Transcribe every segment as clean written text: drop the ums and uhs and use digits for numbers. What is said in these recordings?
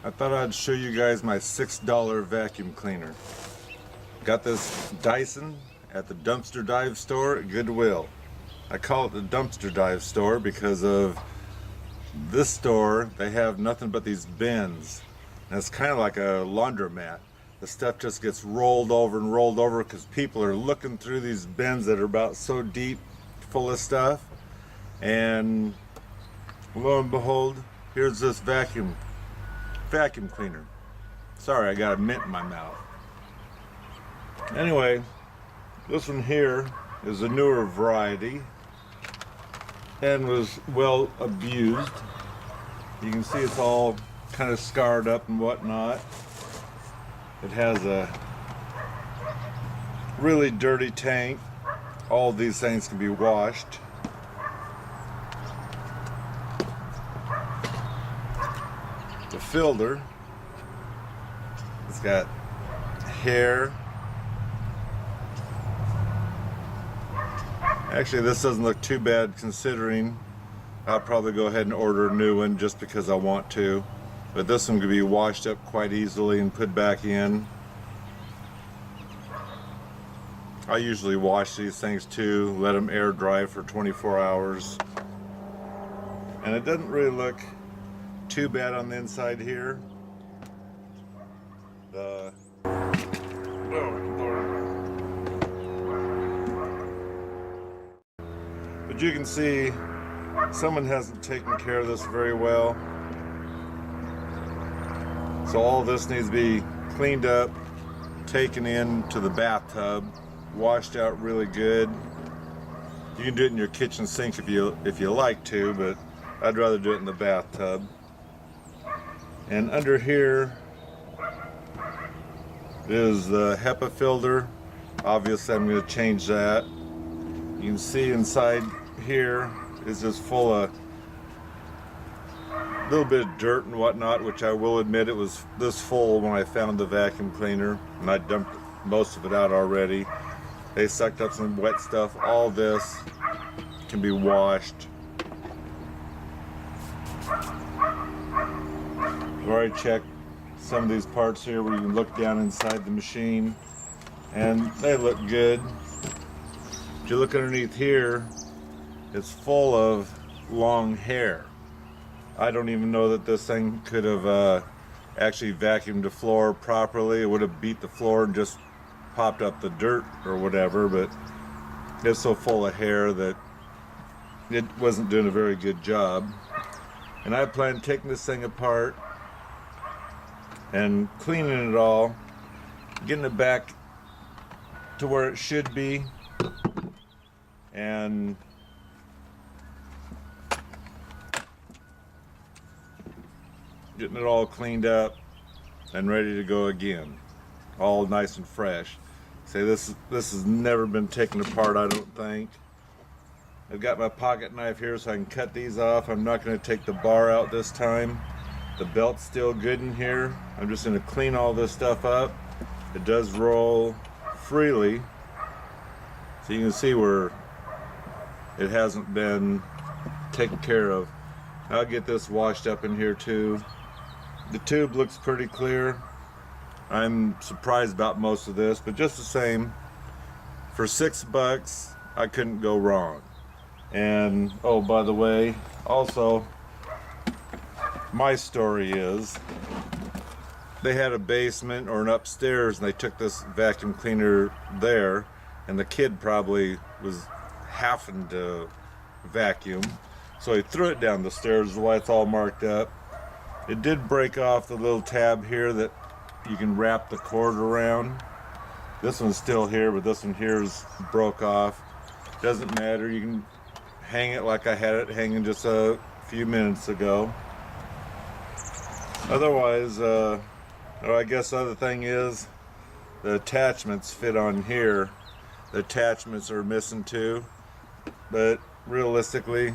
I thought I'd show you guys my $6 vacuum cleaner. Got this Dyson at the dumpster dive store at Goodwill. I call it the dumpster dive store because of this store. They have nothing but these bins. And it's kind of like a laundromat. The stuff just gets rolled over and rolled over because people are looking through these bins that are about so deep full of stuff. And lo and behold, here's this vacuum cleaner. Sorry, I got a mint in my mouth. Anyway, this one here is a newer variety and was well abused. You can see it's all kind of scarred up and whatnot. It has a really dirty tank. All these things can be washed. The filter, it's got hair. Actually, this doesn't look too bad considering. I'll probably go ahead and order a new one just because I want to. But this one could be washed up quite easily and put back in. I usually wash these things too, let them air dry for 24 hours. And it doesn't really look too bad on the inside here. But you can see someone hasn't taken care of this very well. So all this needs to be cleaned up, taken into the bathtub, washed out really good. You can do it in your kitchen sink if you like to, but I'd rather do it in the bathtub. And under here is the HEPA filter. Obviously I'm going to change that. You can see inside here is just full of a little bit of dirt and whatnot, which I will admit it was this full when I found the vacuum cleaner, and I dumped most of it out already. They sucked up some wet stuff. All this can be washed. I've already checked some of these parts here where you can look down inside the machine and they look good. If you look underneath here, it's full of long hair. I don't even know that this thing could have actually vacuumed the floor properly. It would have beat the floor and just popped up the dirt or whatever, but it's so full of hair that it wasn't doing a very good job. And I plan taking this thing apart and cleaning it all, getting it back to where it should be, and getting it all cleaned up and ready to go again, all nice and fresh. Say this has never been taken apart, I don't think. I've got my pocket knife here so I can cut these off. I'm not going to take the bar out this time. The belt's still good in here. I'm just going to clean all this stuff up. It does roll freely, so you can see where it hasn't been taken care of. I'll get this washed up in here too. The tube looks pretty clear. I'm surprised about most of this, but just the same, for $6 I couldn't go wrong. And oh, by the way, also my story is they had a basement or an upstairs and they took this vacuum cleaner there, and the kid probably was having to vacuum, so he threw it down the stairs. Why it's all marked up. It did break off the little tab here that you can wrap the cord around. This one's still here, but this one here is broke off. Doesn't matter, you can hang it like I had it hanging just a few minutes ago. Otherwise, I guess the other thing is the attachments fit on here. The attachments are missing too, but realistically,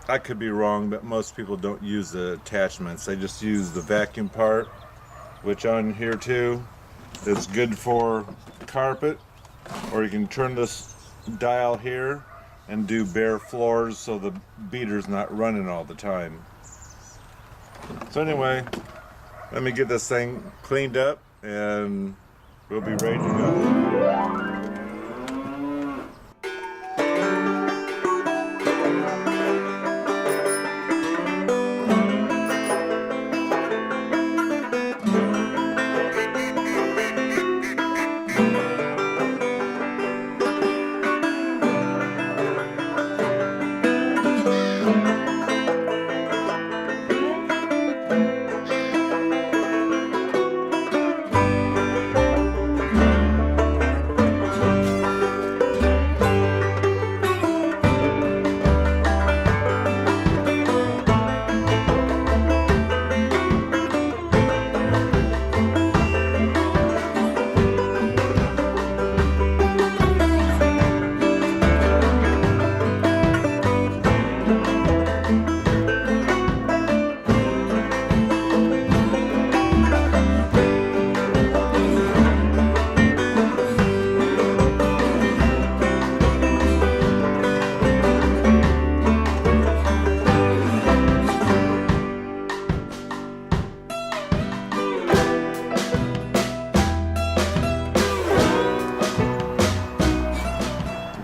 I could be wrong, but most people don't use the attachments. They just use the vacuum part, which on here too, it's good for carpet, or you can turn this dial here and do bare floors so the beater's not running all the time. So anyway, Let me get this thing cleaned up and we'll be ready to go.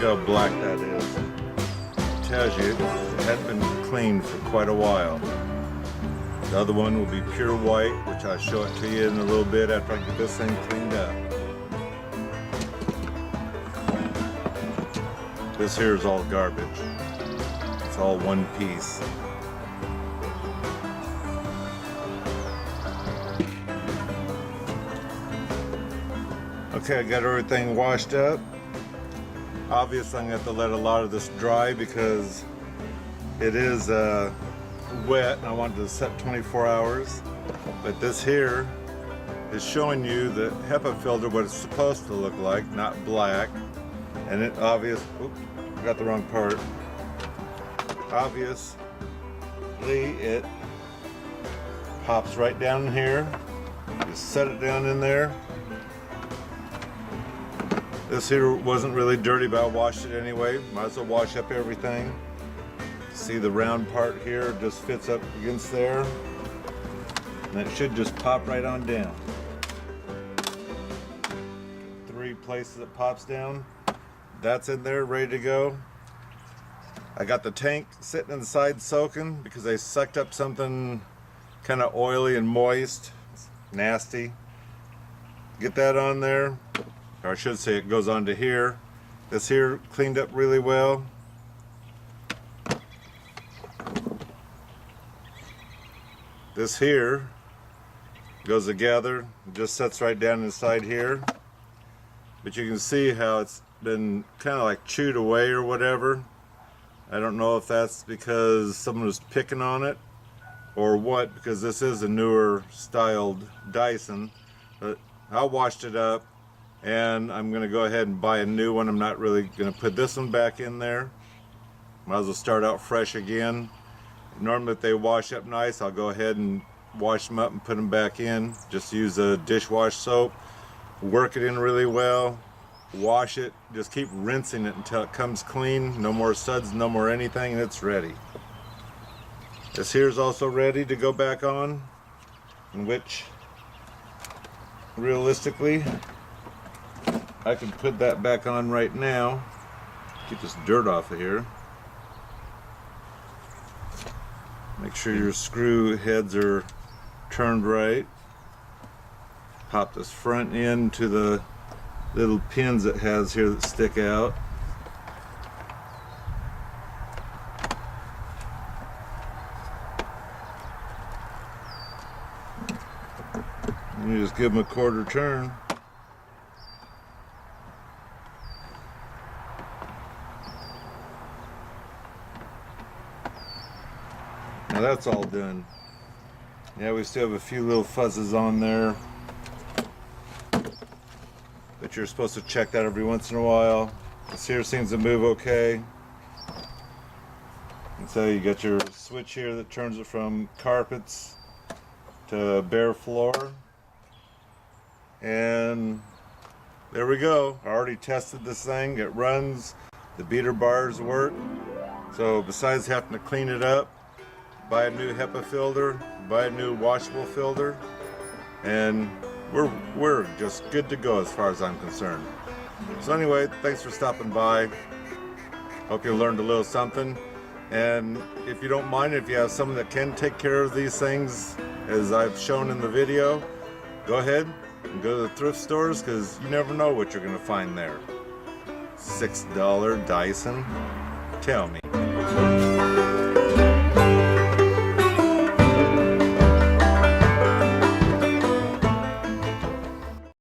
Look how black that is. It tells you it hadn't been cleaned for quite a while. The other one will be pure white, which I'll show it to you in a little bit after I get this thing cleaned up. This here is all garbage. It's all one piece. Okay, I got everything washed up. Obviously, I'm going to have to let a lot of this dry because it is wet and I wanted to set 24 hours. But this here is showing you the HEPA filter, what it's supposed to look like, not black. And it obviously, oops, I got the wrong part. Obviously, it pops right down in here. Just set it down in there. This here wasn't really dirty, but I washed it anyway. Might as well wash up everything. See the round part here just fits up against there. And it should just pop right on down. 3 places it pops down. That's in there, ready to go. I got the tank sitting inside soaking because I sucked up something kind of oily and moist. It's nasty. Get that on there. Or I should say it goes onto here. This here cleaned up really well. This here goes together, just sets right down inside here. But you can see how it's been kind of like chewed away or whatever. I don't know if that's because someone was picking on it or what, because this is a newer styled Dyson. But I washed it up. And I'm going to go ahead and buy a new one. I'm not really going to put this one back in there. Might as well start out fresh again. Normally if they wash up nice, I'll go ahead and wash them up and put them back in. Just use a dishwash soap. Work it in really well. Wash it. Just keep rinsing it until it comes clean. No more suds, no more anything, and it's ready. This here is also ready to go back on. In which, realistically, I can put that back on right now. Get this dirt off of here. Make sure your screw heads are turned right. Pop this front end to the little pins it has here that stick out. And you just give them a quarter turn. Now that's all done. Yeah, we still have a few little fuzzes on there, but you're supposed to check that every once in a while. This here seems to move okay. And so you got your switch here that turns it from carpets to bare floor. And there we go. I already tested this thing. It runs. The beater bars work. So besides having to clean it up, buy a new HEPA filter, buy a new washable filter, and we're just good to go as far as I'm concerned. So anyway, thanks for stopping by. Hope you learned a little something. And if you don't mind, if you have someone that can take care of these things as I've shown in the video, go ahead and go to the thrift stores, because you never know what you're going to find there. $6 Dyson? Tell me.